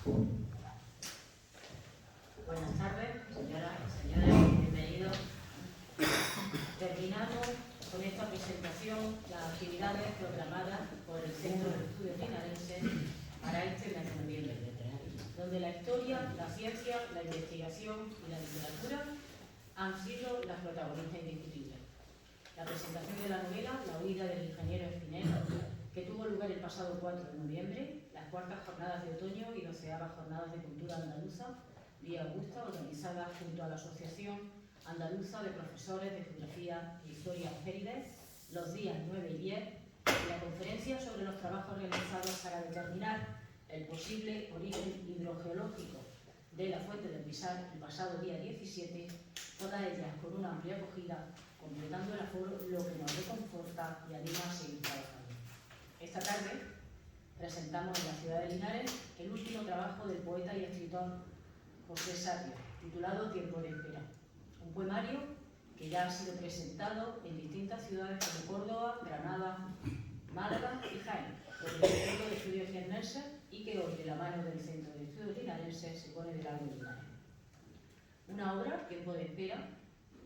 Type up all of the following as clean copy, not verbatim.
Buenas tardes, señoras y señores, bienvenidos. Terminamos con esta presentación las actividades programadas por el Centro de Estudios Linarenses para este mes de noviembre, donde la historia, la ciencia, la investigación y la literatura han sido las protagonistas indiscutibles. La presentación de la novela La huida del ingeniero Espinel, que tuvo lugar el pasado 4 de noviembre, las cuartas jornadas de otoño y 12ª jornadas de cultura andaluza, Vía Augusta, organizadas junto a la Asociación Andaluza de Profesores de Geografía e Historia Férides, los días 9 y 10, y la conferencia sobre los trabajos realizados para determinar el posible origen hidrogeológico de la fuente del Pisar el pasado día 17, todas ellas con una amplia acogida, completando el aforo, lo que nos reconforta y anima a seguir trabajando. Esta tarde presentamos en la ciudad de Linares el último trabajo del poeta y escritor José Sarria, titulado Tiempo de espera, un poemario que ya ha sido presentado en distintas ciudades como Córdoba, Granada, Málaga y Jaén, por el Centro de Estudios Linarenses, y que hoy, de la mano del Centro de Estudios Linarenses, se pone del árbol Linares. Una obra, Tiempo de espera,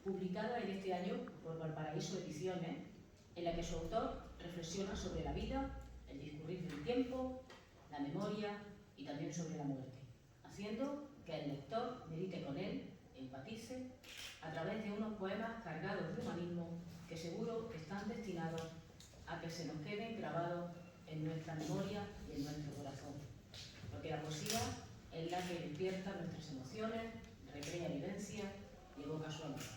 publicada en este año por Valparaíso Ediciones, en la que su autor reflexiona sobre la vida, el discurrir del tiempo, la memoria y también sobre la muerte, haciendo que el lector medite con él, empatice, a través de unos poemas cargados de humanismo que seguro están destinados a que se nos queden grabados en nuestra memoria y en nuestro corazón, porque la poesía es la que despierta nuestras emociones, recrea vivencias y evoca sueños.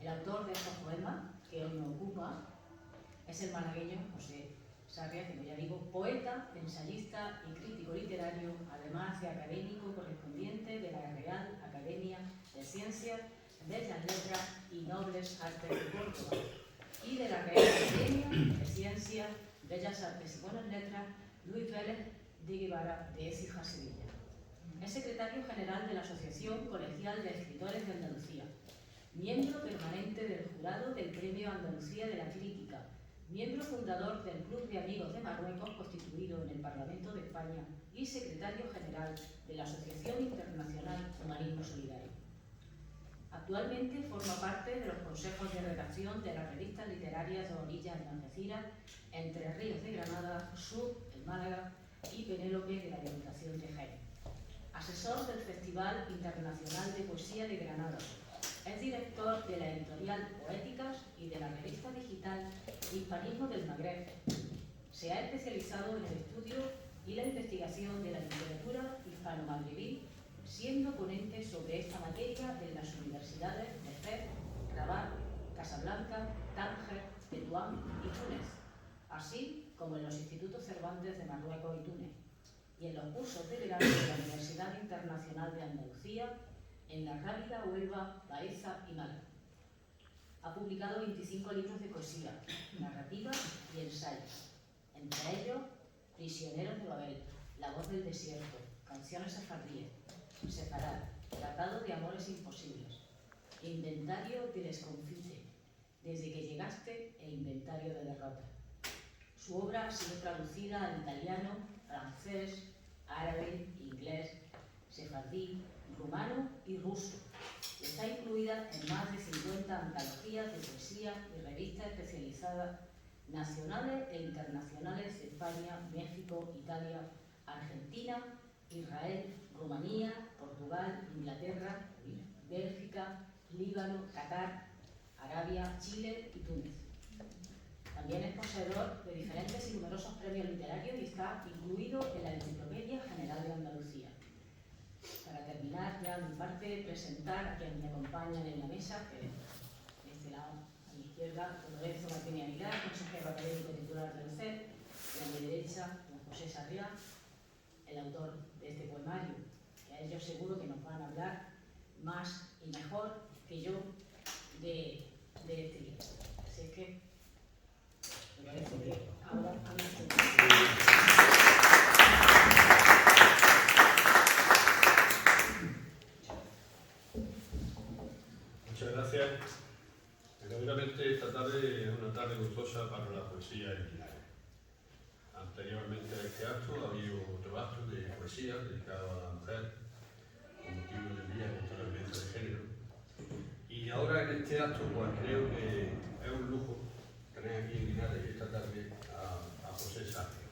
El autor de estos poemas, que hoy nos ocupa, es el malagueño José Sarria, como ya digo, poeta, ensayista y crítico literario, además de académico correspondiente de la Real Academia de Ciencias, Bellas Letras y Nobles Artes de Córdoba, y de la Real Academia de Ciencias, Bellas Artes y Buenas Letras Luis Vélez de Guevara de Écija, Sevilla. Es secretario general de la Asociación Colegial de Escritores de Andalucía, miembro permanente del jurado del Premio Andalucía de la Crítica, miembro fundador del Club de Amigos de Marruecos constituido en el Parlamento de España y secretario general de la Asociación Internacional Humanismo Solidario. Actualmente forma parte de los consejos de redacción de las revistas literarias de Orillas de Algeciras, Entre Ríos de Granada, Sur en Málaga y Penélope de la Diputación de Jaén. Asesor del Festival Internacional de Poesía de Granada. Es director de la editorial Poéticas y de la revista digital Hispanismo del Magreb. Se ha especializado en el estudio y la investigación de la literatura hispano-magrebí, siendo ponente sobre esta materia en las universidades de Fez, Rabat, Casablanca, Tánger, Tetuán y Túnez, así como en los institutos Cervantes de Marruecos y Túnez, y en los cursos de verano de la Universidad Internacional de Andalucía, en La Rábida, Huelva, Baeza y Málaga. Ha publicado 25 libros de poesía, narrativa y ensayos, entre ellos Prisioneros de Babel, La voz del desierto, Canciones sefardíes, Sefarad, Tratado de amores imposibles, Inventario de desconfite, Desde que llegaste e Inventario de derrota. Su obra ha sido traducida al italiano, francés, árabe, inglés, sefardí, rumano y ruso. Está incluida en más de 50 antologías de poesía y revistas especializadas nacionales e internacionales de España, México, Italia, Argentina, Israel, Rumanía, Portugal, Inglaterra, Bélgica, Líbano, Qatar, Arabia, Chile y Túnez. También es poseedor de diferentes y numerosos premios literarios y está incluido en la Enciclopedia General de Andalucía. Para terminar, ya mi parte, presentar a quienes me acompañan en la mesa, que de este lado, a mi izquierda, don Lorenzo Martínez Aguilar, consejero académico titular del CEP, y a mi derecha, don José Sarria, el autor de este poemario, que a ellos seguro que nos van a hablar más y mejor que yo de este libro. Así es que me parece que ahora a mí Muchas gracias. Verdaderamente esta tarde es una tarde gozosa para la poesía en Linares. Anteriormente a este acto había otro acto de poesía poesía dedicado a la mujer, con motivo del Día contra la Violencia de Género. Y ahora en este acto, pues creo que es un lujo tener aquí en Linares esta tarde a José Sarria.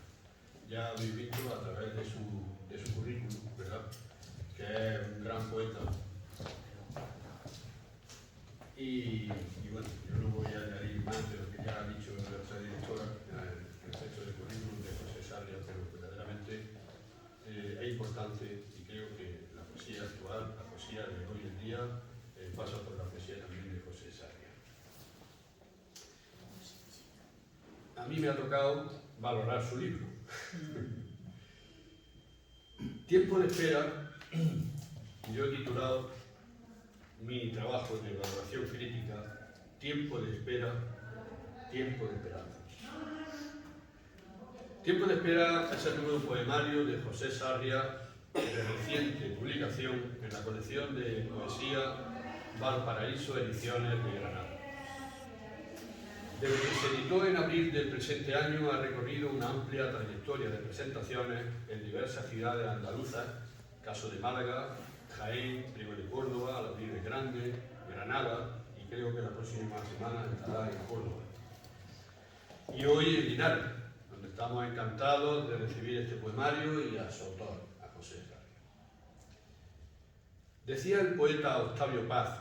Ya habéis visto a través de su currículum, ¿verdad?, que es un gran poeta. Y bueno, yo no voy a añadir más de lo que ya ha dicho nuestra directora respecto del currículum de José Sarria, pero verdaderamente es importante, y creo que la poesía actual, la poesía de hoy en día, pasa por la poesía también de José Sarria. A mí me ha tocado valorar su libro. Tiempo de espera, yo he titulado mi trabajo de valoración crítica, Tiempo de espera, tiempo de esperanza. Tiempo de espera es el nuevo poemario de José Sarria, de reciente publicación en la colección de poesía Valparaíso Ediciones de Granada. Desde que se editó en abril del presente año ha recorrido una amplia trayectoria de presentaciones en diversas ciudades andaluzas, caso de Málaga, Jaén, Priego de Córdoba, La Virgen Grande, Granada, y creo que la próxima semana estará en Córdoba. Y hoy en Linares, donde estamos encantados de recibir este poemario y a su autor, a José Sarria. Decía el poeta Octavio Paz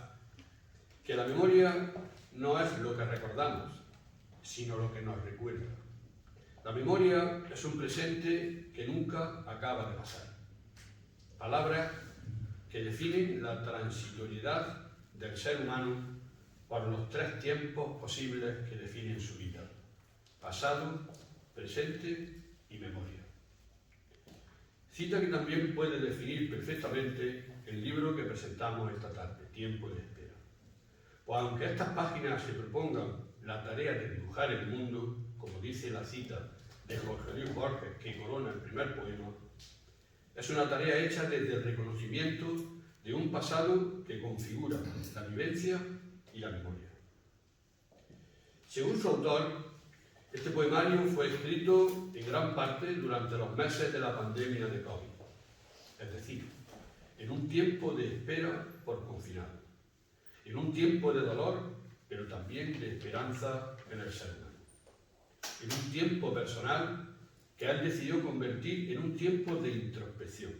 que la memoria no es lo que recordamos, sino lo que nos recuerda. La memoria es un presente que nunca acaba de pasar. Palabras que definen la transitoriedad del ser humano por los tres tiempos posibles que definen su vida: pasado, presente y memoria. Cita que también puede definir perfectamente el libro que presentamos esta tarde, Tiempo de espera. Pues aunque estas páginas se propongan la tarea de dibujar el mundo, como dice la cita de Jorge Luis Borges que corona el primer poema, es una tarea hecha desde el reconocimiento de un pasado que configura la vivencia y la memoria. Según su autor, este poemario fue escrito en gran parte durante los meses de la pandemia de COVID, es decir, en un tiempo de espera por confinado, en un tiempo de dolor, pero también de esperanza en el ser humano, en un tiempo personal que él decidió convertir en un tiempo de introspección,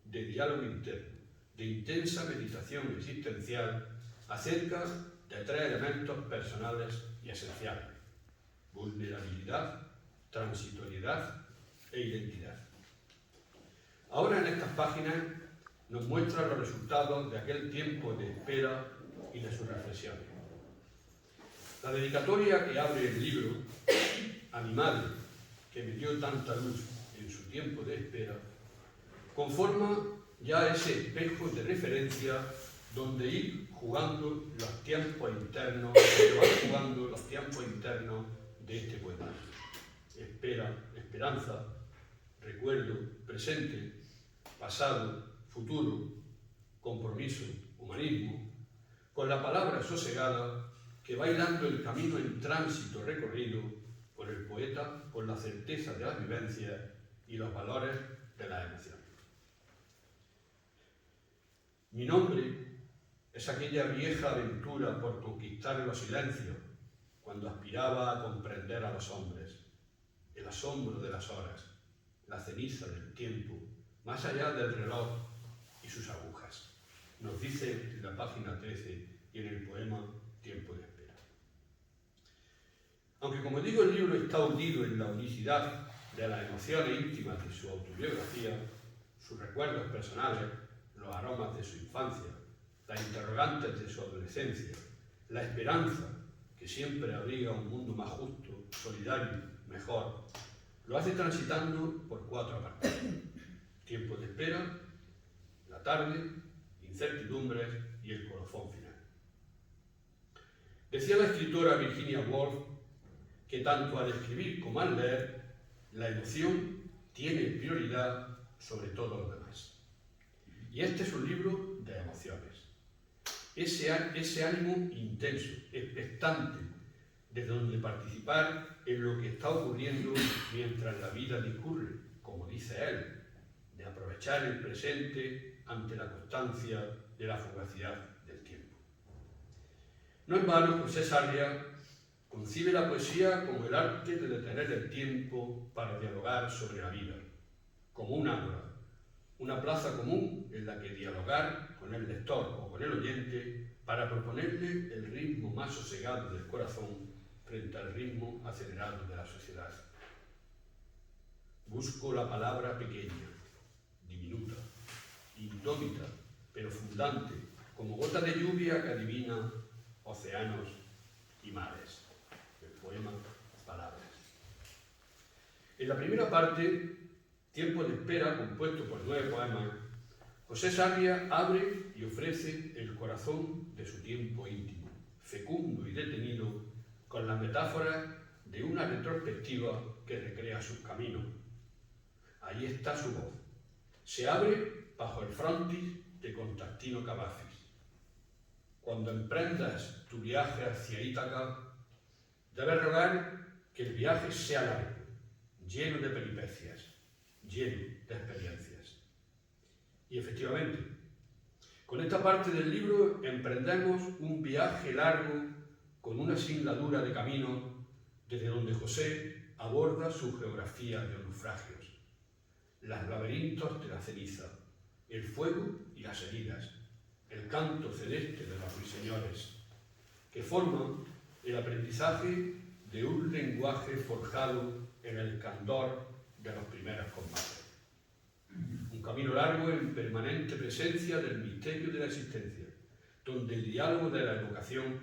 de diálogo interno, de intensa meditación existencial acerca de tres elementos personales y esenciales: vulnerabilidad, transitoriedad e identidad. Ahora en estas páginas nos muestra los resultados de aquel tiempo de espera y de sus reflexiones. La dedicatoria que abre el libro, a mi madre, que me dio tanta luz en su tiempo de espera, conforma ya ese espejo de referencia donde ir jugando los tiempos internos, de este poemario. Espera, esperanza, recuerdo, presente, pasado, futuro, compromiso, humanismo, con la palabra sosegada que va hilando el camino en tránsito recorrido por el poeta con la certeza de las vivencias y los valores de las emociones. Mi nombre es aquella vieja aventura por conquistar los silencios, cuando aspiraba a comprender a los hombres, el asombro de las horas, la ceniza del tiempo, más allá del reloj y sus agujas, nos dice en la página 13 y en el poema Tiempo de espera. Aunque, como digo, el libro está hundido en la unicidad de las emociones íntimas de su autobiografía, sus recuerdos personales, los aromas de su infancia, las interrogantes de su adolescencia, la esperanza que siempre abriga un mundo más justo, solidario, mejor, lo hace transitando por cuatro apartados: tiempo de espera, la tarde, incertidumbres y el colofón final. Decía la escritora Virginia Woolf que tanto al escribir como al leer, la emoción tiene prioridad sobre todo lo demás. Y este es un libro de emociones. Ese ánimo intenso, expectante, de donde participar en lo que está ocurriendo mientras la vida discurre, como dice él, de aprovechar aprovechar el presente ante la constancia de la fugacidad del tiempo. No en vano, José Sarria concibe la poesía como el arte de detener el tiempo para dialogar sobre la vida, como un ágora, una plaza común en la que dialogar con el lector o con el oyente para proponerle el ritmo más sosegado del corazón frente al ritmo acelerado de la sociedad. Busco la palabra pequeña, diminuta, indómita, pero fundante, como gota de lluvia que adivina océanos y mares. El poema Palabras. En la primera parte, Tiempo de espera, compuesto por 9 poemas, José Sarria abre y ofrece el corazón de su tiempo íntimo, fecundo y detenido, con la metáfora de una retrospectiva que recrea sus caminos. Ahí está su voz. Se abre bajo el frontis de Constantino Cavafis. Cuando emprendas tu viaje hacia Ítaca, debes rogar que el viaje sea largo, lleno de peripecias, lleno de experiencias. Y efectivamente, con esta parte del libro emprendemos un viaje largo con una singladura de camino desde donde José aborda su geografía de naufragios, los laberintos de la ceniza, el fuego y las heridas, el canto celeste de los ruiseñores, que forman el aprendizaje de un lenguaje forjado en el candor de los primeros combates. Un camino largo en permanente presencia del misterio de la existencia, donde el diálogo de la evocación,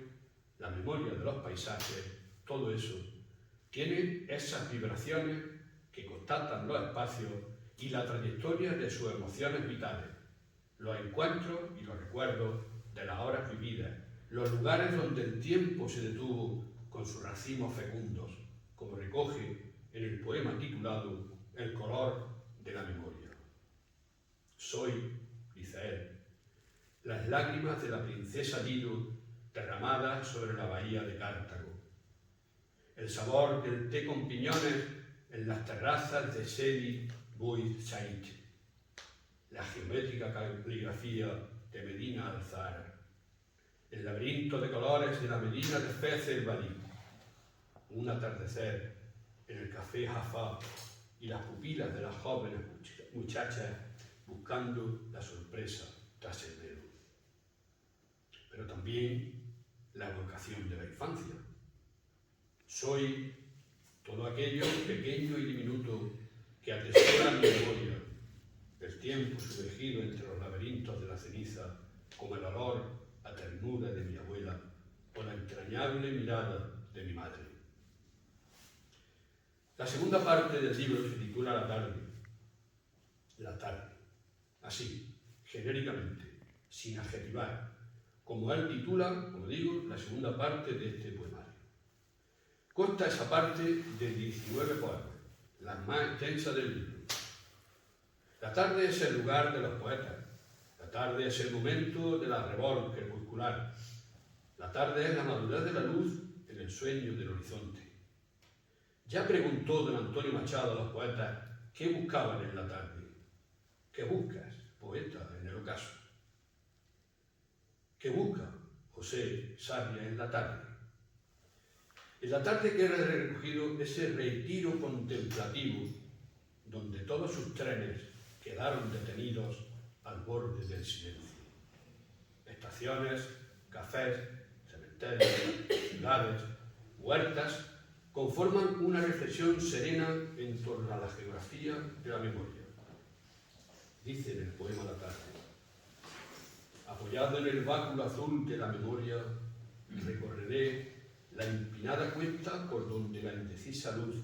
la memoria de los paisajes, todo eso, tiene esas vibraciones que constatan los espacios y la trayectoria de sus emociones vitales, los encuentros y los recuerdos de las horas vividas, los lugares donde el tiempo se detuvo con sus racimos fecundos, como recoge en el poema titulado El color de la memoria. Soy, dice él, las lágrimas de la princesa Dido derramadas sobre la bahía de Cartago, el sabor del té con piñones en las terrazas de Sedi Bou Said, la geométrica caligrafía de Medina Alzara, el laberinto de colores de la Medina de Fez el Badí, un atardecer en el café Jaffa y las pupilas de las jóvenes muchachas buscando la sorpresa tras el velo. Pero también la evocación de la infancia. Soy todo aquello pequeño y diminuto que atesora mi memoria, el tiempo sumergido entre los laberintos de la ceniza, como el olor a ternura de mi abuela o la entrañable mirada de mi madre. La segunda parte del libro se titula La tarde. La tarde. Así, genéricamente, sin adjetivar, como él titula, como digo, la segunda parte de este poemario. Consta esa parte de 19 poemas, las más extensas del libro. La tarde es el lugar de los poetas. La tarde es el momento de la rebol crepuscular. La tarde es la madurez de la luz en el sueño del horizonte. Ya preguntó don Antonio Machado a los poetas qué buscaban en la tarde. ¿Qué buscas, poeta, en el ocaso? ¿Qué busca José Sarria en la tarde? En la tarde queda recogido ese retiro contemplativo donde todos sus trenes quedaron detenidos al borde del silencio. Estaciones, cafés, cementerios, ciudades, huertas conforman una reflexión serena en torno a la geografía de la memoria. Dice en el poema La tarde: apoyado en el báculo azul de la memoria, recorreré la empinada cuesta por donde la indecisa luz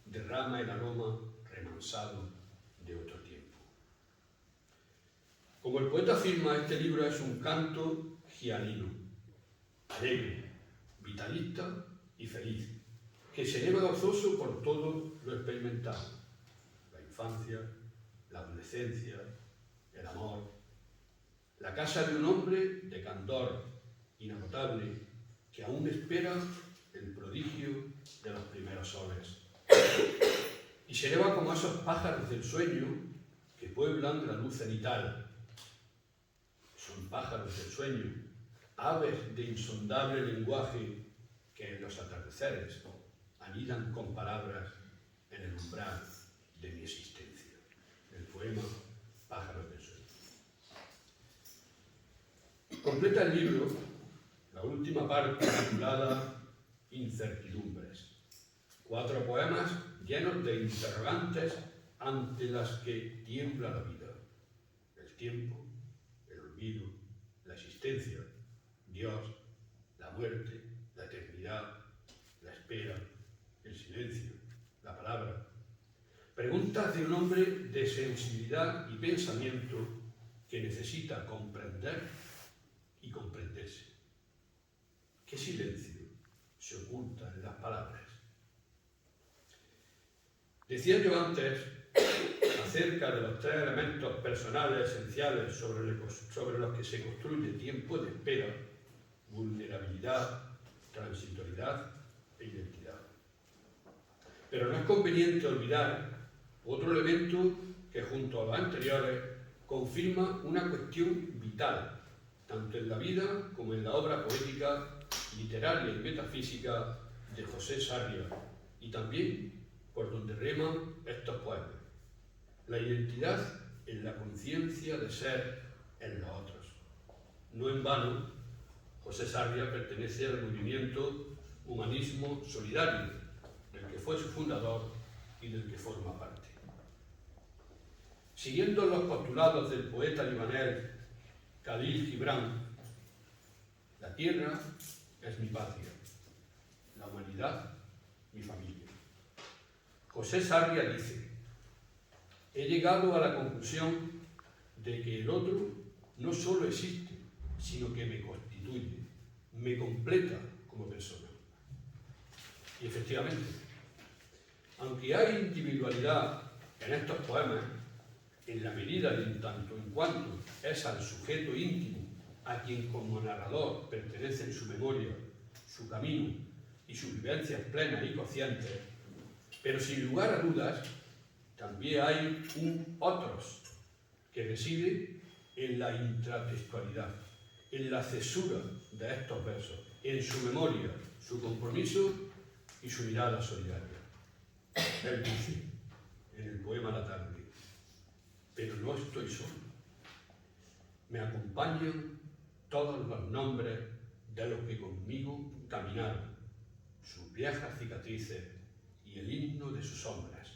derrama el aroma remansado de otro tiempo. Como el poeta afirma, este libro es un canto gialino, alegre, vitalista y feliz, que se eleva gozoso por todo lo experimentado: la infancia, la adolescencia, el amor, la casa de un hombre de candor inagotable que aún espera el prodigio de los primeros soles. Y se eleva como esos pájaros del sueño que pueblan la luz cenital. Son pájaros del sueño, aves de insondable lenguaje que en los atardeceres anidan con palabras en el umbral de mi existencia. El poema Pájaros del sueño. Completa el libro la última parte titulada Incertidumbres. 4 poemas llenos de interrogantes ante las que tiembla la vida. El tiempo, el olvido, la existencia, Dios, la muerte, la eternidad, la espera, el silencio, la palabra. Preguntas de un hombre de sensibilidad y pensamiento que necesita comprender y comprenderse. ¿Qué silencio se oculta en las palabras? Decía yo antes acerca de los 3 elementos personales esenciales sobre los que se construye tiempo de espera: vulnerabilidad, transitoriedad e identidad. Pero no es conveniente olvidar otro elemento que, junto a los anteriores, confirma una cuestión vital, tanto en la vida como en la obra poética, literaria y metafísica de José Sarria, y también por donde reman estos poemas: la identidad en la conciencia de ser en los otros. No en vano, José Sarria pertenece al movimiento Humanismo Solidario, del que fue su fundador y del que forma parte. Siguiendo los postulados del poeta libanés Khalil Gibran, la tierra es mi patria, la humanidad mi familia. José Sarria dice: he llegado a la conclusión de que el otro no solo existe, sino que me constituye, me completa como persona. Y efectivamente, aunque hay individualidad en estos poemas, en la medida de en tanto en cuanto es al sujeto íntimo a quien como narrador pertenecen su memoria, su camino y sus vivencias plenas y conscientes, pero sin lugar a dudas también hay un otros que reside en la intratextualidad, en la cesura de estos versos, en su memoria, su compromiso y su mirada solidaria. Él dice en el poema La tarde: pero no estoy solo. Me acompañan todos los nombres de los que conmigo caminaron, sus viejas cicatrices y el himno de sus sombras,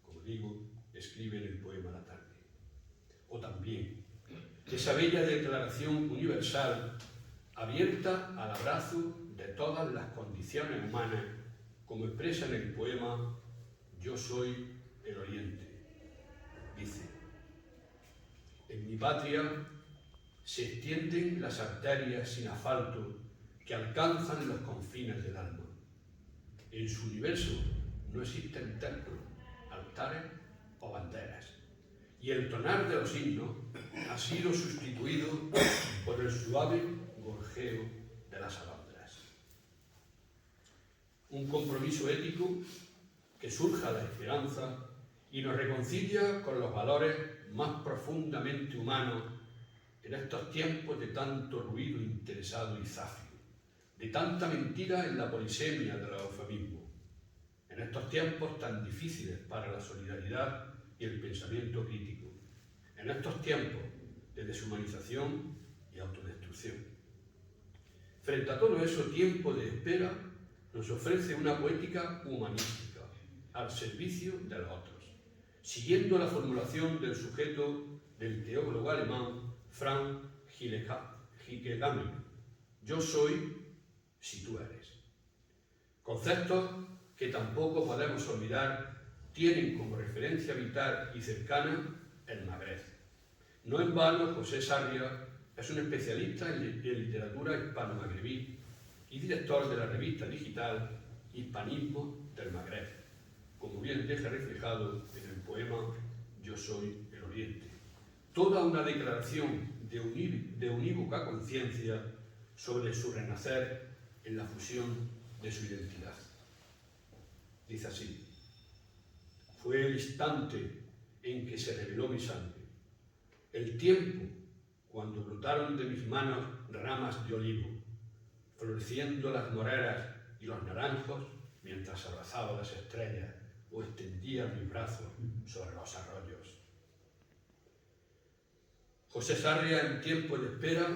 como digo, escribe en el poema La tarde. O también esa bella declaración universal abierta al abrazo de todas las condiciones humanas, como expresa en el poema Yo soy el Oriente. Dice: en mi patria se extienden las arterias sin asfalto que alcanzan los confines del alma. En su universo no existen templos, altares o banderas, y el tonar de los himnos ha sido sustituido por el suave gorjeo de las alondras. Un compromiso ético que surja la esperanza y nos reconcilia con los valores más profundamente humanos en estos tiempos de tanto ruido interesado y zafio, de tanta mentira en la polisemia del eufemismo, en estos tiempos tan difíciles para la solidaridad y el pensamiento crítico, en estos tiempos de deshumanización y autodestrucción. Frente a todo eso, Tiempo de Espera nos ofrece una poética humanística al servicio de los otros, siguiendo la formulación del sujeto del teólogo alemán Frank Hickelhammer: yo soy si tú eres. Conceptos que tampoco podemos olvidar tienen como referencia vital y cercana el Magreb. No en vano, José Sarria es un especialista en literatura hispano-magrebí y director de la revista digital Hispanismo del Magreb, como bien deja reflejado en el poema Yo soy el Oriente. Toda una declaración de unívoca conciencia sobre su renacer en la fusión de su identidad. Dice así: fue el instante en que se reveló mi sangre, el tiempo cuando brotaron de mis manos ramas de olivo, floreciendo las moreras y los naranjos mientras abrazaba las estrellas o extendía mis brazos sobre los arroyos. José Sarria, en tiempo de espera,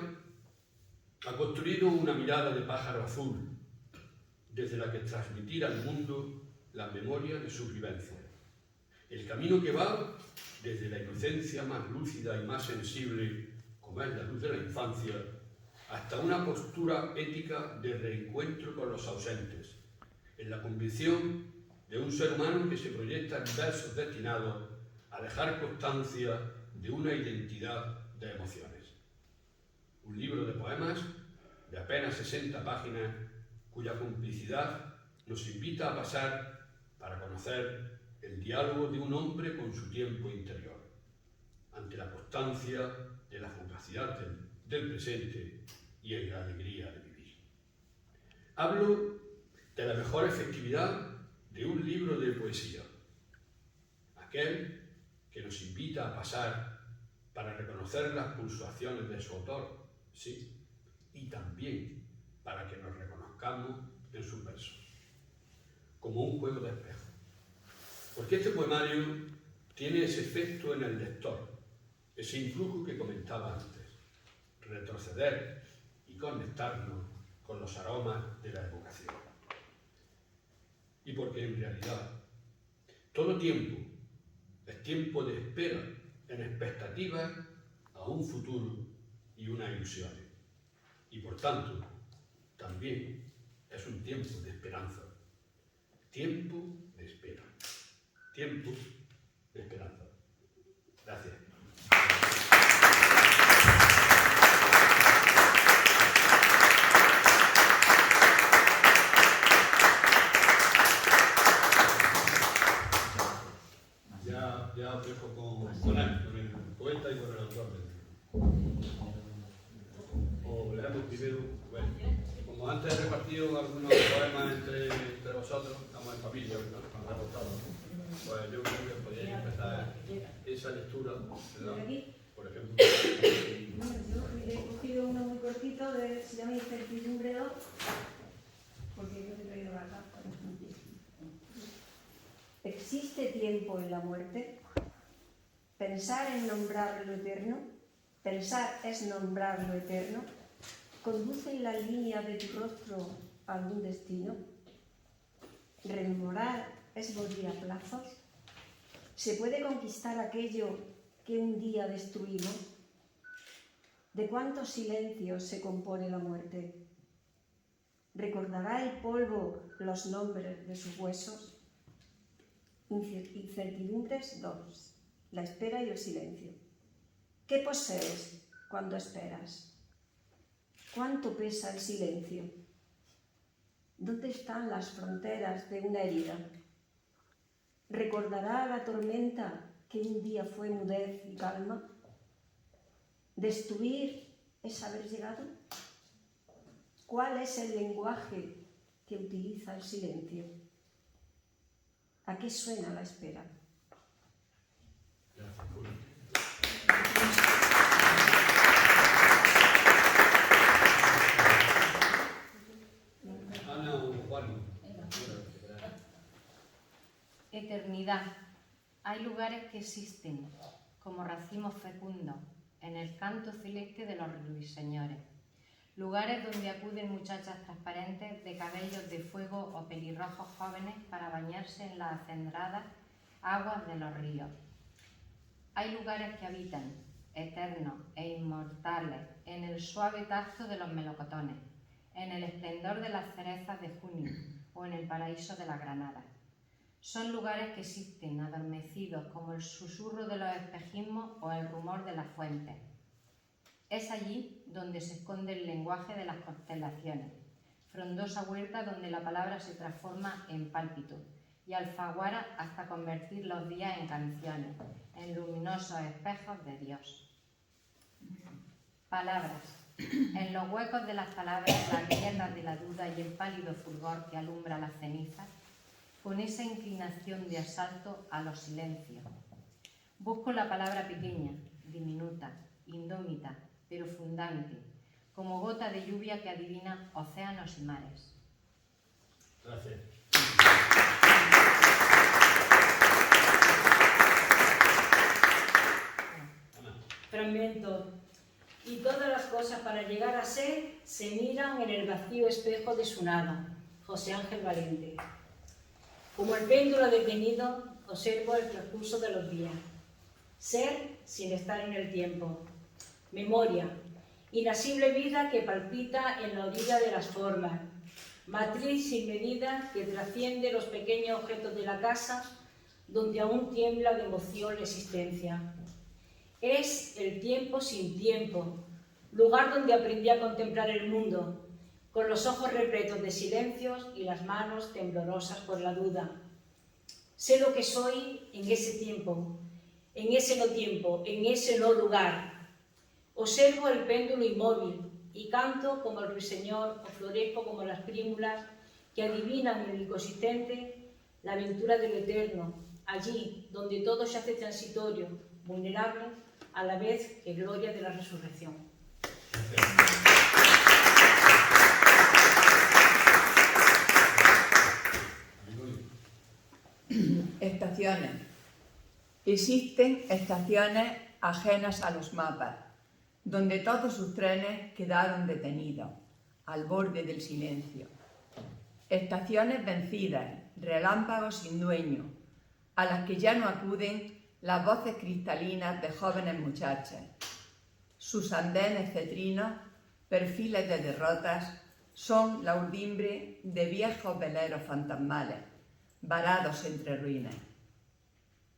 ha construido una mirada de pájaro azul, desde la que transmitir al mundo la memoria de sus vivencias. El camino que va desde la inocencia más lúcida y más sensible, como es la luz de la infancia, hasta una postura ética de reencuentro con los ausentes, en la convicción de un ser humano que se proyecta en versos destinados a dejar constancia de una identidad de emociones. Un libro de poemas de apenas 60 páginas, cuya complicidad nos invita a pasar para conocer el diálogo de un hombre con su tiempo interior, ante la constancia de la fugacidad del presente y en la alegría de vivir. Hablo de la mejor efectividad de un libro de poesía, aquel que nos invita a pasar para reconocer las pulsaciones de su autor, sí, y también para que nos reconozcamos en sus versos, como un juego de espejo. Porque este poemario tiene ese efecto en el lector, ese influjo que comentaba antes, retroceder y conectarnos con los aromas de la evocación. Y porque en realidad todo tiempo es tiempo de espera, en expectativa a un futuro y una ilusión. Y por tanto, también es un tiempo de esperanza, tiempo de espera, tiempo de esperanza. Gracias. Ya os dejo con él, con el poeta y con el autor del libro. O leemos primero, bueno, como antes he repartido algunos poemas entre vosotros, estamos en familia, ¿no? Nos ha costado, pues yo creo que podíais empezar esa lectura, ¿verdad? Por ejemplo. Bueno, yo he cogido uno muy cortito, se llama Incertidumbre 2, porque yo he traído la carta. ¿Existe tiempo en la muerte? Pensar en nombrar lo eterno, pensar es nombrar lo eterno, ¿conduce la línea de tu rostro a algún destino? ¿Rememorar es volver a plazos? ¿Se puede conquistar aquello que un día destruimos? ¿De cuántos silencios se compone la muerte? ¿Recordará el polvo los nombres de sus huesos? Incertidumbres 2. La espera y el silencio. ¿Qué posees cuando esperas? ¿Cuánto pesa el silencio? ¿Dónde están las fronteras de una herida? ¿Recordará la tormenta que un día fue mudez y calma? ¿Destruir es haber llegado? ¿Cuál es el lenguaje que utiliza el silencio? ¿A qué suena la espera? Ana o Juan. Eternidad. Hay lugares que existen, como racimos fecundos, en el canto celeste de los ruiseñores. Lugares donde acuden muchachas transparentes de cabellos de fuego o pelirrojos jóvenes para bañarse en las acendradas aguas de los ríos. Hay lugares que habitan, eternos e inmortales, en el suave tacto de los melocotones, en el esplendor de las cerezas de junio o en el paraíso de la granada. Son lugares que existen, adormecidos, como el susurro de los espejismos o el rumor de las fuentes. Es allí donde se esconde el lenguaje de las constelaciones, frondosa huerta donde la palabra se transforma en pálpito, y alfaguara hasta convertir los días en canciones, en luminosos espejos de Dios. Palabras. En los huecos de las palabras, las grietas de la duda y el pálido fulgor que alumbra las cenizas, con esa inclinación de asalto a los silencios. Busco la palabra pequeña, diminuta, indómita, pero fundante, como gota de lluvia que adivina océanos y mares. Gracias. Fragmento. Y todas las cosas para llegar a ser se miran en el vacío espejo de su nada. José Ángel Valente. Como el péndulo detenido, observo el transcurso de los días. Ser sin estar en el tiempo. Memoria. Inasible vida que palpita en la orilla de las formas. Matriz sin medida que trasciende los pequeños objetos de la casa, donde aún tiembla de emoción la existencia. Es el tiempo sin tiempo, lugar donde aprendí a contemplar el mundo, con los ojos repletos de silencios y las manos temblorosas por la duda. Sé lo que soy en ese tiempo, en ese no tiempo, en ese no lugar. Observo el péndulo inmóvil y canto como el ruiseñor o florezco como las prímulas que adivinan en el inconsistente la aventura del eterno, allí donde todo se hace transitorio, vulnerable, a la vez que gloria de la resurrección. Estaciones. Existen estaciones ajenas a los mapas, donde todos sus trenes quedaron detenidos, al borde del silencio. Estaciones vencidas, relámpagos sin dueño, a las que ya no acuden las voces cristalinas de jóvenes muchachas. Sus andenes cetrinos, perfiles de derrotas, son la urdimbre de viejos veleros fantasmales, varados entre ruinas.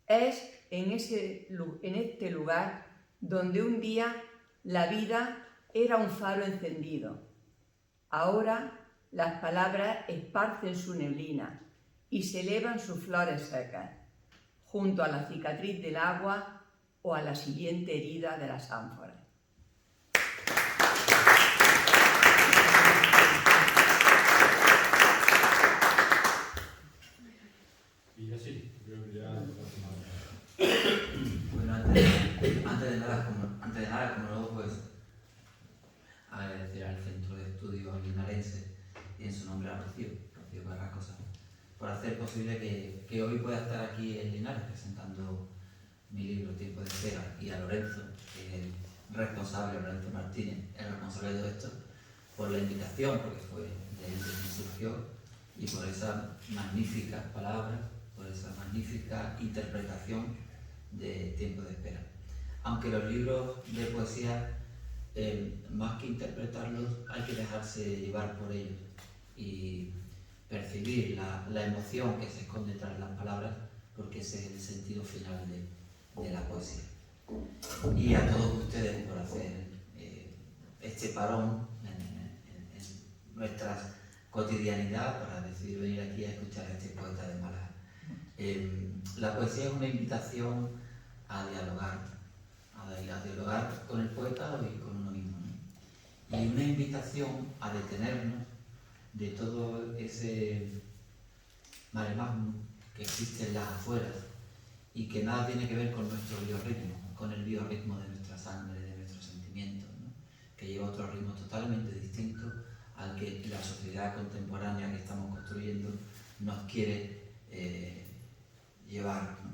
Es en este lugar donde un día la vida era un faro encendido. Ahora las palabras esparcen su neblina y se elevan sus flores secas, junto a la cicatriz del agua o a la siguiente herida de las ánforas. Y así, creo que ya... Bueno, antes de nada, como luego, pues, agradecer al Centro de Estudios Linarense y en su nombre a Rocío Carrascosa, por hacer posible que hoy pueda estar aquí en Linares presentando mi libro Tiempo de Espera, y a Lorenzo, que es el responsable, Lorenzo Martínez, el responsable de todo esto, por la invitación, porque fue de él que me surgió, y por esa magnífica palabra, por esa magnífica interpretación de Tiempo de Espera. Aunque los libros de poesía, más que interpretarlos, hay que dejarse llevar por ellos y percibir la emoción que se esconde tras las palabras, porque ese es el sentido final de la poesía. Y a todos ustedes por hacer este parón en nuestra cotidianidad para decidir venir aquí a escuchar a este poeta de Málaga. La poesía es una invitación a dialogar con el poeta y con uno mismo, ¿no? Y una invitación a detenernos de todo ese mare magnum que existe en las afueras y que nada tiene que ver con nuestro biorritmo, con el biorritmo de nuestra sangre, de nuestros sentimientos, ¿no? Que lleva otro ritmo totalmente distinto al que la sociedad contemporánea que estamos construyendo nos quiere llevar, ¿no?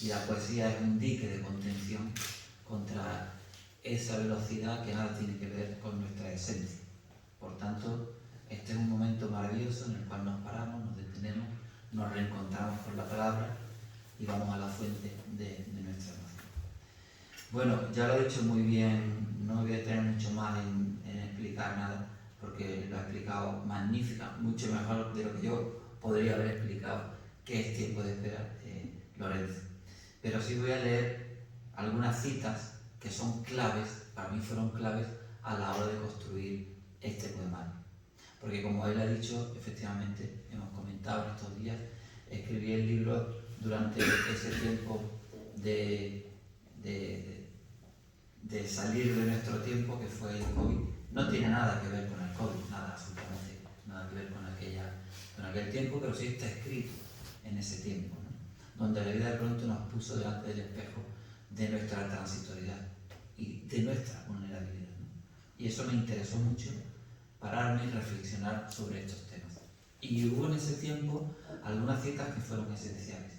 Y la poesía es un dique de contención contra esa velocidad que nada tiene que ver con nuestra esencia. Por tanto, este es un momento maravilloso en el cual nos paramos, nos detenemos, nos reencontramos con la palabra y vamos a la fuente de nuestra emoción. Bueno, ya lo he dicho muy bien, no voy a tener mucho más en explicar nada, porque lo ha explicado magnífica, mucho mejor de lo que yo podría haber explicado qué es Tiempo de Espera, Lorenzo. Pero sí voy a leer algunas citas que son claves, para mí fueron claves a la hora de construir este poemario. Porque como él ha dicho, efectivamente, hemos comentado en estos días, escribí el libro durante ese tiempo de salir de nuestro tiempo, que fue el COVID. No tiene nada que ver con el COVID, nada, absolutamente nada que ver con aquel tiempo, pero sí está escrito en ese tiempo, ¿no? donde la vida de pronto nos puso delante del espejo de nuestra transitoriedad y de nuestra vulnerabilidad, ¿no? Y eso me interesó mucho, pararme y reflexionar sobre estos temas. Y hubo en ese tiempo algunas citas que fueron esenciales.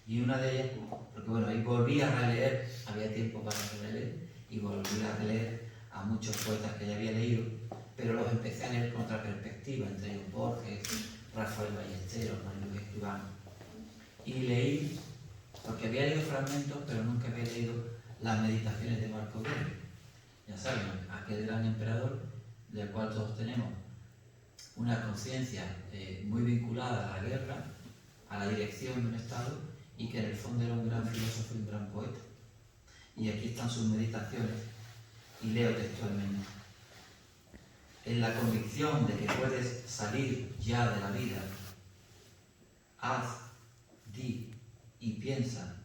Y una de ellas, porque bueno, ahí volví a releer, había tiempo para releer, y volví a releer a muchos poetas que ya había leído, pero los empecé a leer con otra perspectiva, entre ellos Borges, Rafael Ballesteros, María Luis Escribano. Y leí, porque había leído fragmentos, pero nunca había leído las meditaciones de Marco Aurelio. Ya saben, aquel gran emperador del cual todos tenemos una conciencia muy vinculada a la guerra, a la dirección de un Estado, y que en el fondo era un gran filósofo y un gran poeta. Y aquí están sus meditaciones, y leo textualmente. En la convicción de que puedes salir ya de la vida, haz, di y piensa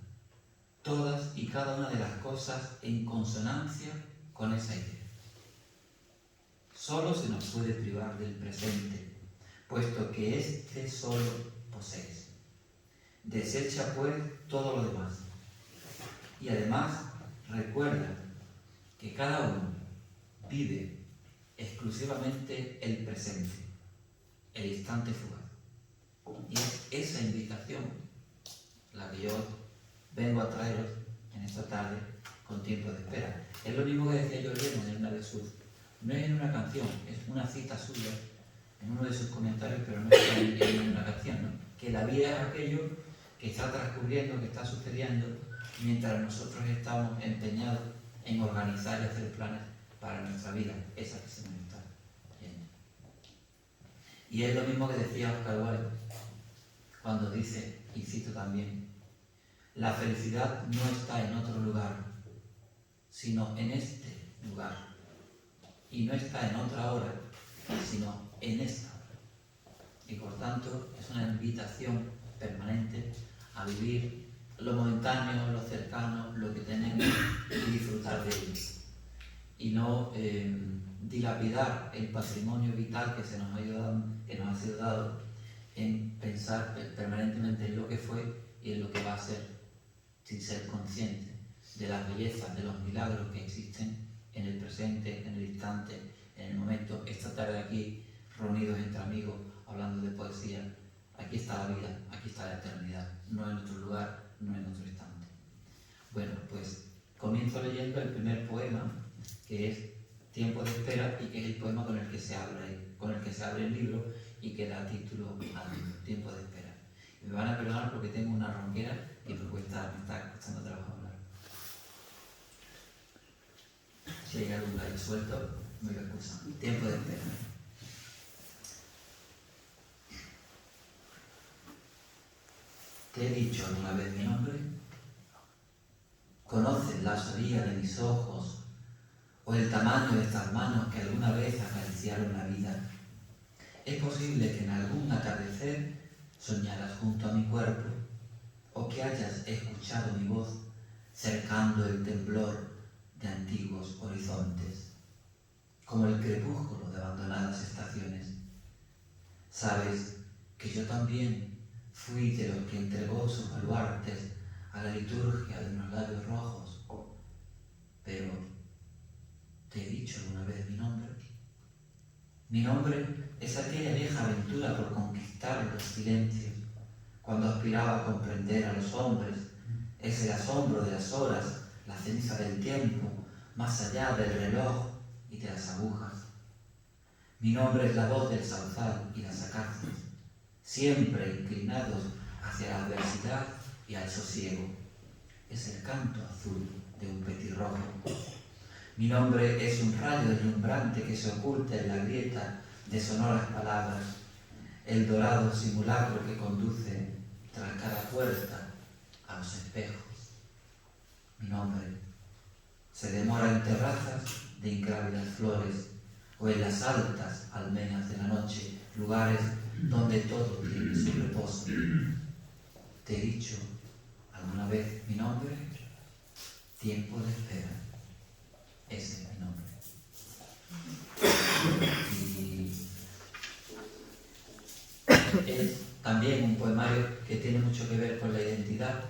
todas y cada una de las cosas en consonancia con esa idea. Solo se nos puede privar del presente, puesto que éste solo posees. Desecha pues todo lo demás. Y además recuerda que cada uno vive exclusivamente el presente, el instante fugaz. Y es esa invitación la que yo vengo a traeros en esta tarde con tiempo de espera. Es lo mismo que decía yo en una de sus... No es en una canción, es una cita suya en uno de sus comentarios, pero no es en una canción, ¿no? Que la vida es aquello que está transcurriendo, que está sucediendo, mientras nosotros estamos empeñados en organizar y hacer planes para nuestra vida, esa que se nos está yendo. Y es lo mismo que decía Oscar Wilde cuando dice, y cito también, la felicidad no está en otro lugar, sino en este lugar. Y no está en otra hora, sino en esta hora. Y por tanto es una invitación permanente a vivir lo momentáneo, lo cercano, lo que tenemos y disfrutar de ello. Y no dilapidar el patrimonio vital que nos ha sido dado en pensar permanentemente en lo que fue y en lo que va a ser, sin ser consciente de las bellezas, de los milagros que existen en el presente, en el instante, en el momento. Esta tarde aquí, reunidos entre amigos, hablando de poesía, aquí está la vida, aquí está la eternidad, no en otro lugar, no en otro instante. Bueno, pues comienzo leyendo el primer poema, que es Tiempo de espera, y que es el poema con el que se abre el libro y que da título al libro, Tiempo de espera. Y me van a perdonar porque tengo una ronquera y me está costando trabajo hablar. Si hay algún gallo suelto, me lo excusan. Tiempo de espera. ¿Te he dicho alguna vez mi nombre? ¿Conoces la osadía de mis ojos o el tamaño de estas manos que alguna vez acariciaron la vida? Es posible que en algún atardecer soñaras junto a mi cuerpo o que hayas escuchado mi voz cercando el temblor de antiguos horizontes, como el crepúsculo de abandonadas estaciones. Sabes que yo también fui de los que entregó sus baluartes a la liturgia de unos labios rojos, pero ¿te he dicho alguna vez mi nombre? Mi nombre es aquella vieja aventura por conquistar los silencios, cuando aspiraba a comprender a los hombres, es el asombro de las horas, la ceniza del tiempo, más allá del reloj y de las agujas. Mi nombre es la voz del sauzal y las acacias, siempre inclinados hacia la adversidad y al sosiego. Es el canto azul de un petirrojo. Mi nombre es un rayo deslumbrante que se oculta en la grieta de sonoras palabras, el dorado simulacro que conduce tras cada puerta a los espejos. Mi nombre se demora en terrazas de ingrávidas flores o en las altas almenas de la noche, lugares donde todo tiene su reposo. ¿Te he dicho alguna vez mi nombre? Tiempo de espera. Ese es mi nombre. Y es también un poemario que tiene mucho que ver con la identidad.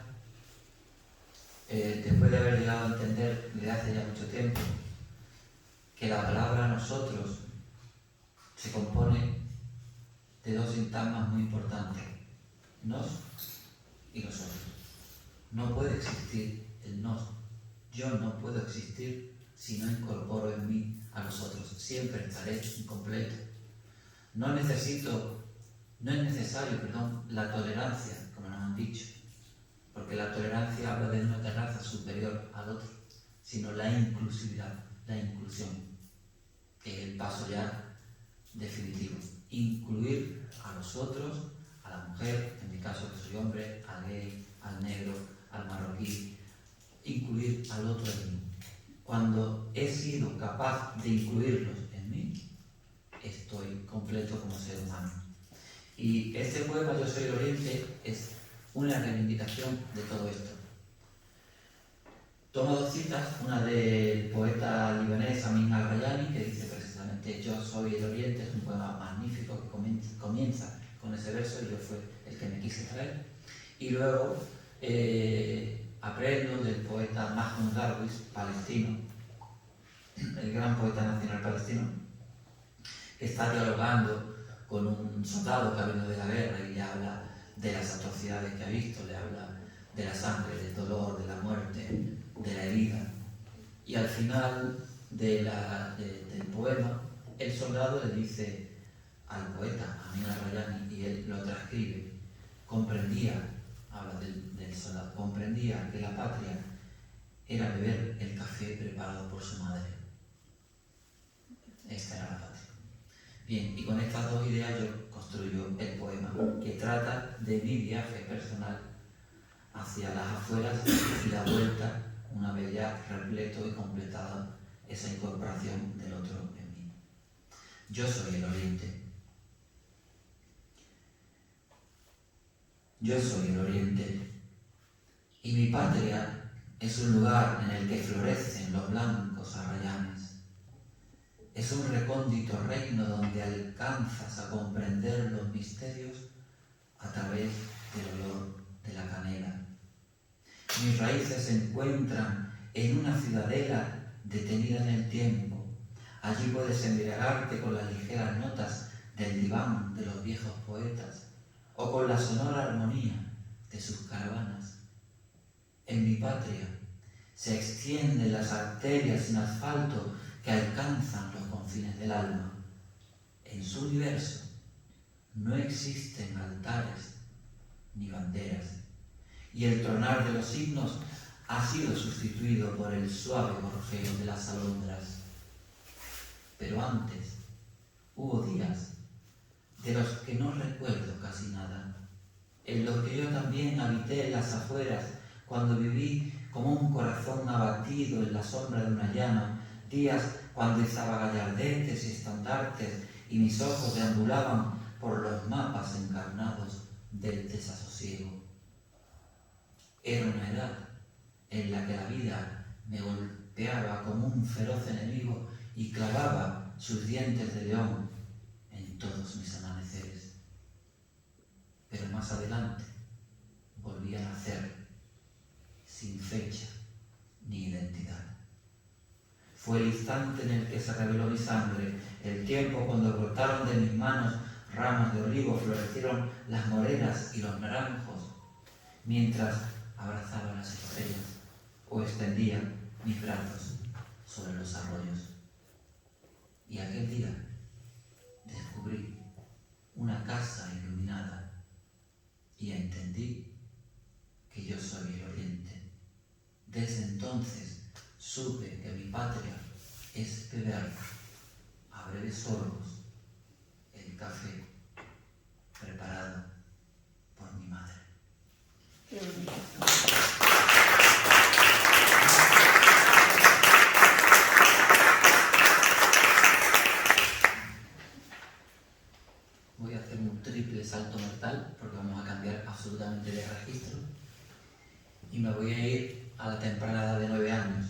Después de haber llegado a entender desde hace ya mucho tiempo que la palabra nosotros se compone de dos sintagmas muy importantes, nos y nosotros. No puede existir el nos. Yo no puedo existir si no incorporo en mí a los otros. Siempre estaré incompleto. No es necesario, la tolerancia, como nos han dicho, porque la tolerancia habla de una terraza superior al otro, sino la inclusividad, la inclusión, que es el paso ya definitivo. Incluir a los otros, a la mujer, en mi caso que soy hombre, al gay, al negro, al marroquí, incluir al otro en mí. Cuando he sido capaz de incluirlos en mí, estoy completo como ser humano. Y este poema, Yo soy el Oriente, es una reivindicación de todo esto. Tomo dos citas, una del poeta libanés Amin al-Rayani, que dice precisamente Yo soy el Oriente, es un poema magnífico que comienza con ese verso y yo fue el que me quise traer. Y luego aprendo del poeta Mahmoud Darwish, palestino, el gran poeta nacional palestino, que está dialogando con un soldado que ha venido de la guerra y le habla de las atrocidades que ha visto, le habla de la sangre, del dolor, de la muerte, de la herida. Y al final del poema, el soldado le dice al poeta, Amin al-Rayani, y él lo transcribe, habla del soldado, comprendía que la patria era beber el café preparado por su madre. Esta era la patria. Bien, y con estas dos ideas yo construyo el poema, que trata de mi viaje personal hacia las afueras y la vuelta, una vez ya repleto y completada esa incorporación del otro en mí. Yo soy el Oriente. Yo soy el Oriente. Y mi patria es un lugar en el que florecen los blancos arrayanes. Es un recóndito reino donde alcanzas a comprender los misterios a través del olor de la canela. Mis raíces se encuentran en una ciudadela detenida en el tiempo. Allí puedes embriagarte con las ligeras notas del diván de los viejos poetas o con la sonora armonía de sus caravanas. En mi patria se extienden las arterias sin asfalto que alcanzan los confines del alma. En su universo no existen altares ni banderas, y el tronar de los signos ha sido sustituido por el suave gorjeo de las alondras. Pero antes hubo días de los que no recuerdo casi nada, en los que yo también habité en las afueras, cuando viví como un corazón abatido en la sombra de una llama, días cuando izaba gallardetes y estandartes y mis ojos deambulaban por los mapas encarnados del desasosiego. Era una edad en la que la vida me golpeaba como un feroz enemigo y clavaba sus dientes de león en todos mis amaneceres. Pero más adelante volví a nacer sin fecha ni identidad. Fue el instante en el que se reveló mi sangre, el tiempo cuando brotaron de mis manos ramas de olivo, florecieron las morenas y los naranjos, mientras abrazaba las estrellas o extendía mis brazos sobre los arroyos. Y aquel día descubrí una casa iluminada y entendí que yo soy el Oriente. Desde entonces supe que mi patria es beber a breves sorbos el café preparado por mi madre. Qué bonito. Voy a hacer un triple salto mortal porque vamos a cambiar absolutamente de registro y me voy a ir a la temprana edad de 9 años,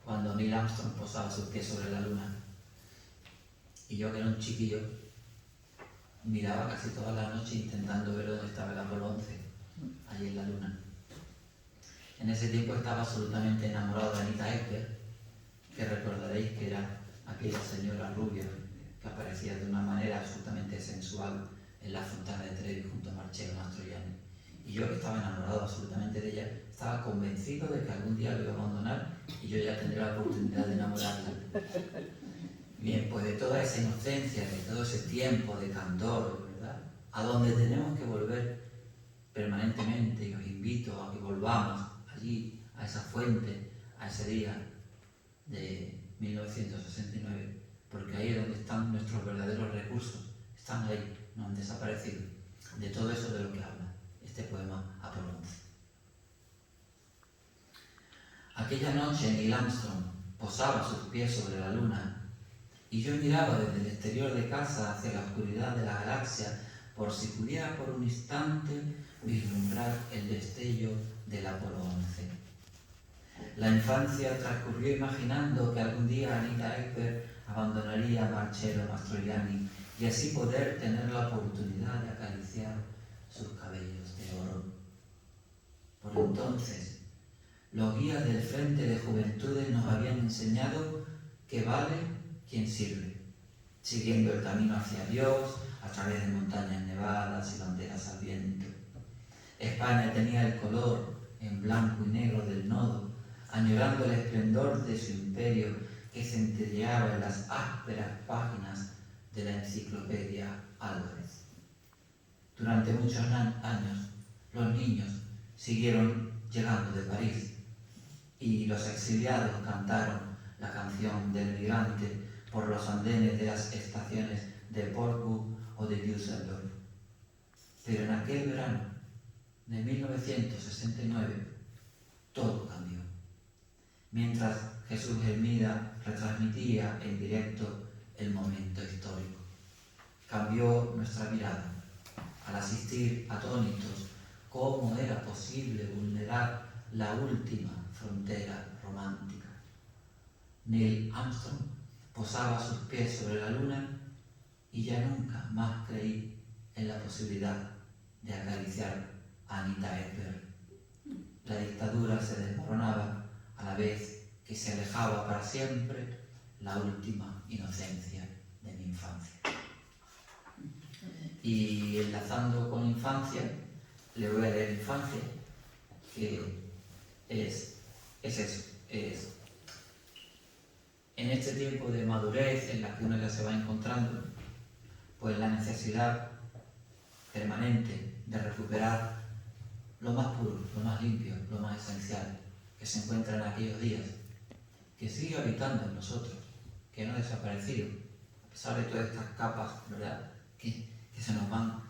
cuando Neil Armstrong posaba sus pies sobre la luna. Y yo, que era un chiquillo, miraba casi toda la noche intentando ver dónde estaba el Apolo 11, allí en la Luna. En ese tiempo estaba absolutamente enamorado de Anita Ekberg, que recordaréis que era aquella señora rubia que aparecía de una manera absolutamente sensual en la Fontana de Trevi junto a Marcello Mastroianni. Y yo, que estaba enamorado absolutamente de ella, estaba convencido de que algún día lo iba a abandonar y yo ya tendría la oportunidad de enamorarla. Bien, pues de toda esa inocencia, de todo ese tiempo de candor, ¿verdad?, a donde tenemos que volver permanentemente, y os invito a que volvamos allí, a esa fuente, a ese día de 1969, porque ahí es donde están nuestros verdaderos recursos, están ahí, no han desaparecido. De todo eso de lo que habla este poema Apolo 11. Aquella noche Neil Armstrong posaba sus pies sobre la luna y yo miraba desde el exterior de casa hacia la oscuridad de la galaxia por si pudiera por un instante vislumbrar el destello del Apolo 11. La infancia transcurrió imaginando que algún día Anita Ekberg abandonaría a Marcello Mastroianni y así poder tener la oportunidad de acariciar sus cabellos de oro. Por entonces, los guías del Frente de Juventudes nos habían enseñado que vale quien sirve, siguiendo el camino hacia Dios a través de montañas nevadas y banderas al viento. España tenía el color en blanco y negro del nodo, añorando el esplendor de su imperio que centelleaba en las ásperas páginas de la enciclopedia Álvarez. Durante muchos años, los niños siguieron llegando de París y los exiliados cantaron la canción del migrante por los andenes de las estaciones de Portsmouth o de Düsseldorf. Pero en aquel verano de 1969 todo cambió. Mientras Jesús Hermida retransmitía en directo el momento histórico, cambió nuestra mirada al asistir atónitos cómo era posible vulnerar la última frontera romántica. Neil Armstrong posaba sus pies sobre la luna y ya nunca más creí en la posibilidad de acariciar a Anita Ekberg. La dictadura se desmoronaba a la vez que se alejaba para siempre la última inocencia de mi infancia. Y enlazando con infancia, le voy a leer infancia, que es eso, es en este tiempo de madurez en la que uno ya se va encontrando, pues la necesidad permanente de recuperar lo más puro, lo más limpio, lo más esencial que se encuentra en aquellos días, que sigue habitando en nosotros, que no ha desaparecido, a pesar de todas estas capas, ¿verdad?, que se nos van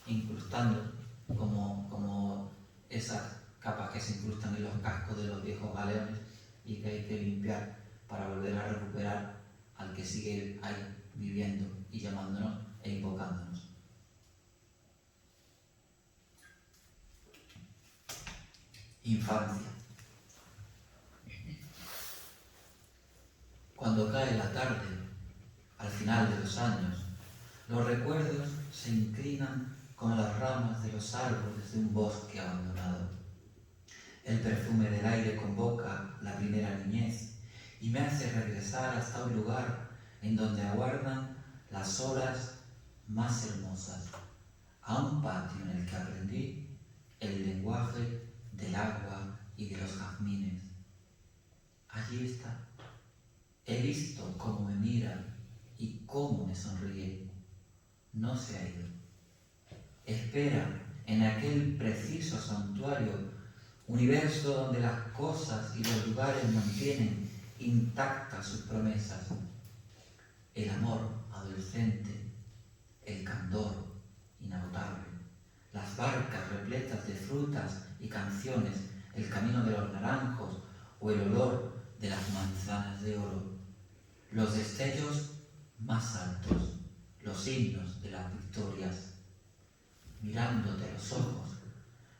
incrustando como esas capas que se incrustan en los cascos de los viejos galeones y que hay que limpiar para volver a recuperar al que sigue ahí viviendo y llamándonos e invocándonos. Infancia. Cuando cae la tarde, al final de los años, los recuerdos se inclinan con las ramas de los árboles de un bosque abandonado. El perfume del aire convoca la primera niñez y me hace regresar hasta un lugar en donde aguardan las horas más hermosas, a un patio en el que aprendí el lenguaje del agua y de los jazmines. Allí está. He visto cómo me mira y cómo me sonríe. No se ha ido. Espera en aquel preciso santuario, universo donde las cosas y los lugares mantienen intactas sus promesas. El amor adolescente, el candor inagotable, las barcas repletas de frutas y canciones, el camino de los naranjos o el olor de las manzanas de oro, los destellos más altos, los himnos de las victorias. Mirándote a los ojos,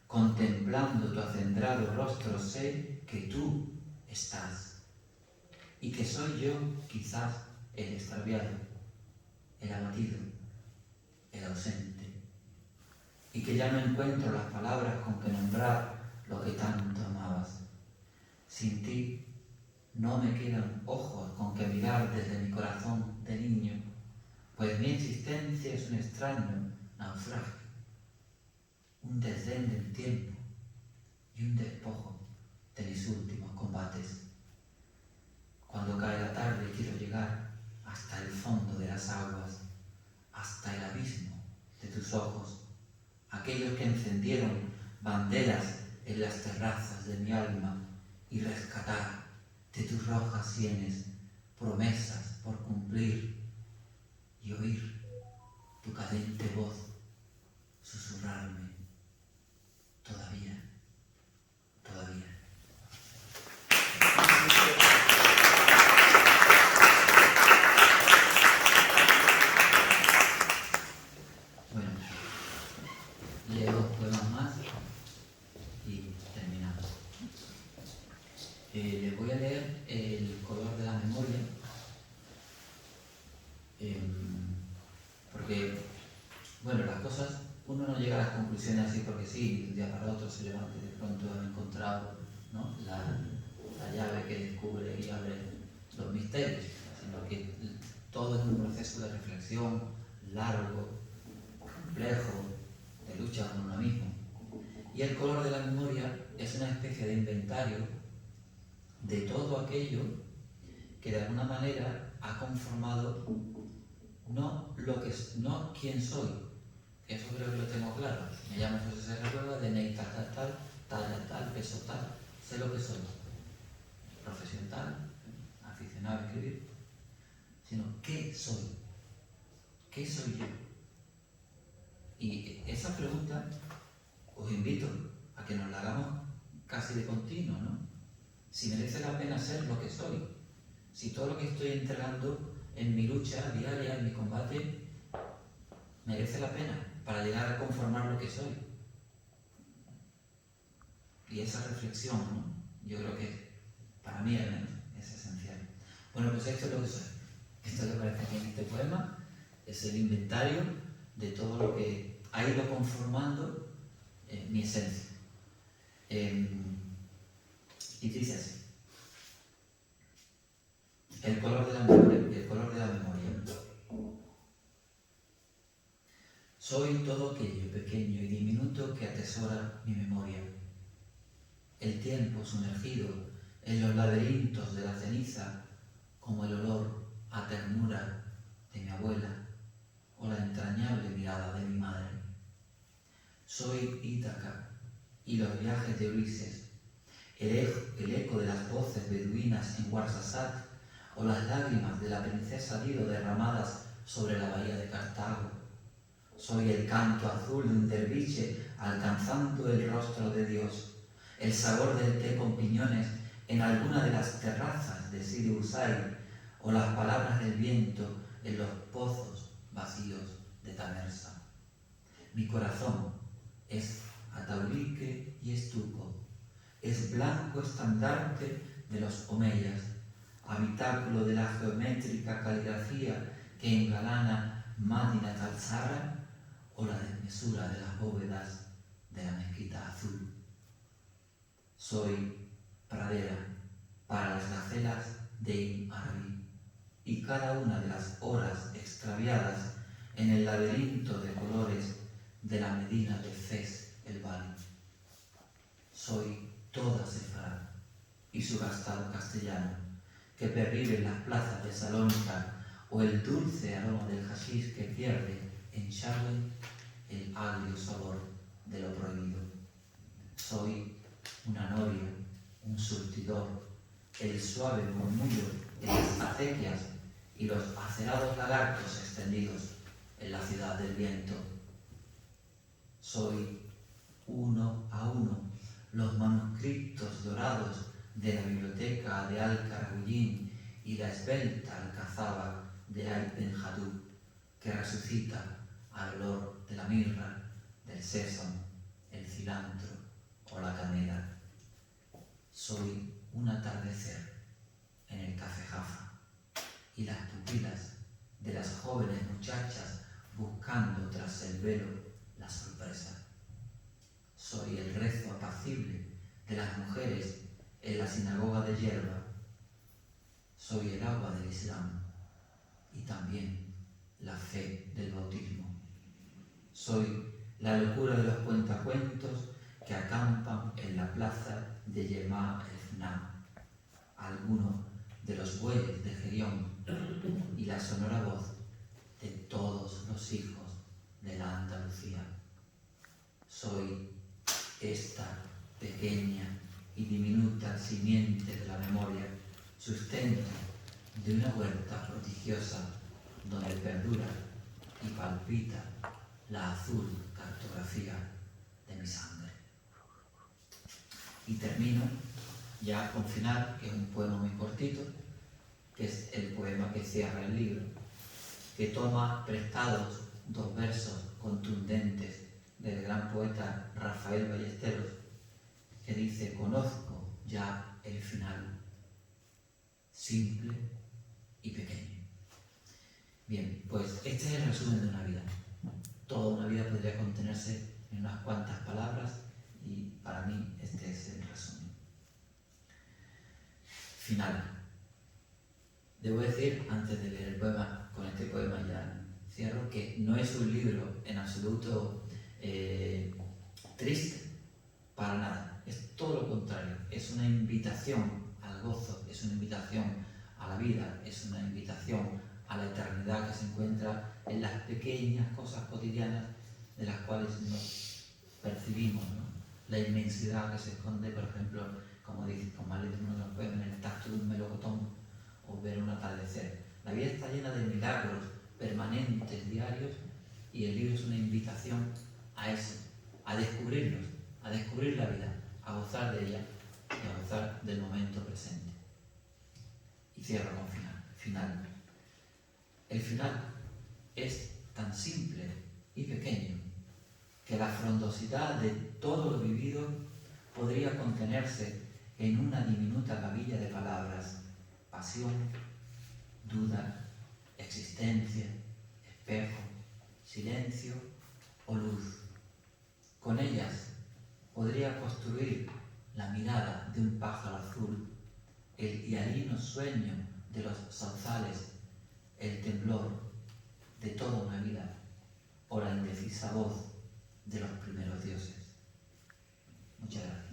contemplando tu acendrado rostro, sé que tú estás y que soy yo quizás el extraviado, el abatido, el ausente, y que ya no encuentro las palabras con que nombrar lo que tanto amabas. Sin ti no me quedan ojos con que mirar desde mi corazón de niño, pues mi existencia es un extraño naufragio, un desdén del tiempo y un despojo de mis últimos combates. Cuando cae la tarde quiero llegar hasta el fondo de las aguas, hasta el abismo de tus ojos, aquellos que encendieron banderas en las terrazas de mi alma, y rescatar de tus rojas sienes promesas por cumplir, y oír tu cadente voz susurrarme: todavía, todavía. Bueno, leo dos poemas más y terminamos. Les voy a leer El color de la memoria, porque, bueno, las cosas, uno no llega a las conclusiones así porque sí, de un día para otro se levanta y de pronto han encontrado, ¿no?, la llave que descubre y abre los misterios, sino que todo es un proceso de reflexión largo, complejo, de lucha con uno mismo. Y el color de la memoria es una especie de inventario de todo aquello que de alguna manera ha conformado no quién soy, que eso creo que lo tengo claro. Me llamo José Serra Cueva, DNI tal, talla tal, peso tal, sé lo que soy. Profesión tal, aficionado a escribir, sino ¿qué soy? ¿Qué soy yo? Y esa pregunta os invito a que nos la hagamos casi de continuo, ¿no? Si merece la pena ser lo que soy, si todo lo que estoy entregando en mi lucha diaria, en mi combate, merece la pena para llegar a conformar lo que soy. Y esa reflexión, ¿no?, yo creo que para mí al menos es esencial. Bueno, pues esto es lo que soy. Esto que aparece aquí en este poema es el inventario de todo lo que ha ido conformando mi esencia. Y dice así: el color de la memoria, el color de la memoria. Soy todo aquello pequeño y diminuto que atesora mi memoria. El tiempo sumergido en los laberintos de la ceniza, como el olor a ternura de mi abuela o la entrañable mirada de mi madre. Soy Ítaca y los viajes de Ulises, el eco de las voces beduinas en Ouarzazate o las lágrimas de la princesa Dido derramadas sobre la bahía de Cartago. Soy el canto azul de un derviche alcanzando el rostro de Dios, el sabor del té con piñones en alguna de las terrazas de Sidi Usai o las palabras del viento en los pozos vacíos de Tamersa. Mi corazón es ataurique y estuco, es blanco estandarte de los omeyas, habitáculo de la geométrica caligrafía que engalana Madina Talzara o la desmesura de las bóvedas de la mezquita azul. Soy pradera para las gacelas de Ibn Arabi y cada una de las horas extraviadas en el laberinto de colores de la Medina de Fez el Bali. Soy toda Sefarad y su gastado castellano que pervive en las plazas de Salónica o el dulce aroma del hashish que pierde en Charlotte el agrio sabor de lo prohibido. Soy una noria, un surtidor, el suave murmullo de las acequias y los acerados lagartos extendidos en la ciudad del viento. Soy uno a uno los manuscritos dorados de la biblioteca de Al-Karagullín y la esbelta alcazaba de Ibn Jadú, que resucita al olor de la mirra, del sésamo, el cilantro o la canela. Soy un atardecer en el Café Jaffa y las pupilas de las jóvenes muchachas buscando tras el velo la sorpresa. Soy el rezo apacible de las mujeres en la sinagoga de hierba. Soy el agua del Islam y también la fe del bautismo. Soy la locura de los cuentacuentos que acampan en la plaza de Yemá el-Fna, algunos de los bueyes de Gerión y la sonora voz de todos los hijos de la Andalucía. Soy esta pequeña y diminuta simiente de la memoria, sustento de una huerta prodigiosa donde perdura y palpita la azul cartografía de mi sangre. Y termino ya con final, que es un poema muy cortito, que es el poema que cierra el libro, que toma prestados dos versos contundentes del gran poeta Rafael Ballesteros, que dice: conozco ya el final, simple y pequeño. Bien, pues este es el resumen de una vida. Toda una vida podría contenerse en unas cuantas palabras y para mí este es el resumen. Final. Debo decir, antes de leer el poema, con este poema ya cierro, que no es un libro en absoluto triste, para nada. Es todo lo contrario. Es una invitación al gozo, es una invitación a la vida, es una invitación a la eternidad que se encuentra en las pequeñas cosas cotidianas de las cuales nos percibimos, ¿no? La inmensidad que se esconde, por ejemplo, como ha leído uno de los poemas, en el tacto de un melocotón o ver un atardecer. La vida está llena de milagros permanentes, diarios, y el libro es una invitación a eso, a descubrirlos, a descubrir la vida, a gozar de ella y a gozar del momento presente. Y cierro con final. El final es tan simple y pequeño que la frondosidad de todo lo vivido podría contenerse en una diminuta gavilla de palabras: pasión, duda, existencia, espejo, silencio o luz. Con ellas podría construir la mirada de un pájaro azul, el hialino sueño de los sauzales, el temblor de toda una vida o la indecisa voz de los primeros dioses. Muchas gracias.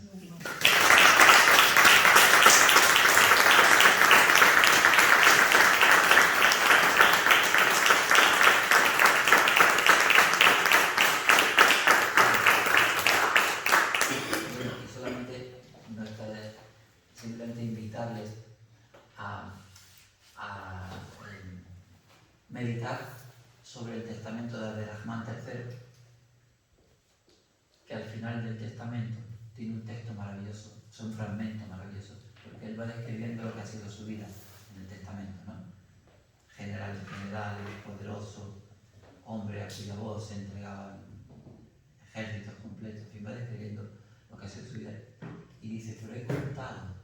Simplemente invitarles a meditar sobre el testamento de Abderrahmán III, que al final del testamento tiene un texto maravilloso, es un fragmento maravilloso, porque él va describiendo lo que ha sido su vida en el testamento, ¿no? General, poderoso, hombre a cuya voz se entregaban ejércitos completos, y va describiendo lo que ha sido su vida. Y dice: pero he contado,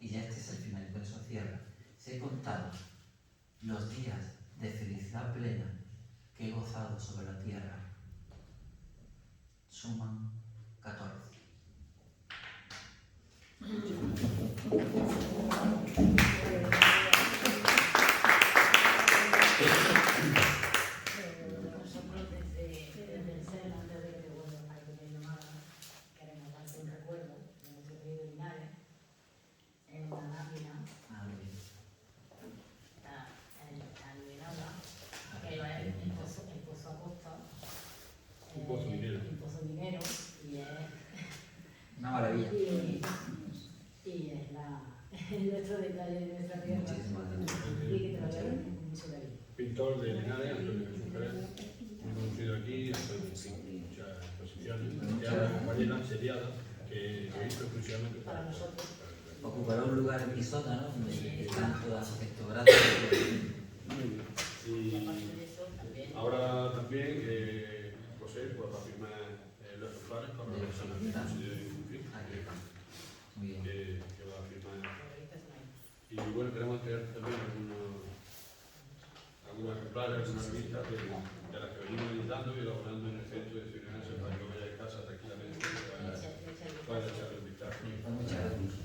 y ya este es el final, y con eso cierra, se he contado los días de felicidad plena que he gozado sobre la tierra. Suman 14. Nosotros desde el CEN, antes de que te vuelvas a tener llamada, queremos darte un recuerdo de nuestro querido Linares, en una lámina, está iluminada, que es el pozo Acosta, Un pozo minero. un pozo minero, y es Una maravilla. y es nuestro detalle de nuestra tierra. Muchísimas gracias. Y que te lo lleven con mucho cariño. Pintor de Linares, Antonio Jesús Pérez, muy conocido aquí, ha hecho muchas exposiciones, ya una compañera seriada que hizo exclusivamente Para nosotros. Ocupará un lugar en mi sótano donde están todas estas gracias. Y aparte de eso, también. Ahora también José pues, va a firmar los ejemplares para la persona que considere Muy bien. que va a firmar. Y bueno, queremos tener también algunos ejemplares, algunas revistas de venimos editando y elaborando en el centro de Ciudadanos para que lo vaya a casa tranquilamente y pueda echarle un vistazo. Muchas gracias.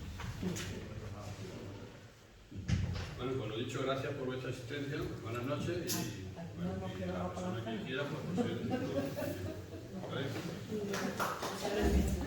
Bueno, pues lo dicho, gracias por vuestra asistencia, buenas noches y, bueno, y a la persona que quiera, pues, ¿vale? Muchas gracias.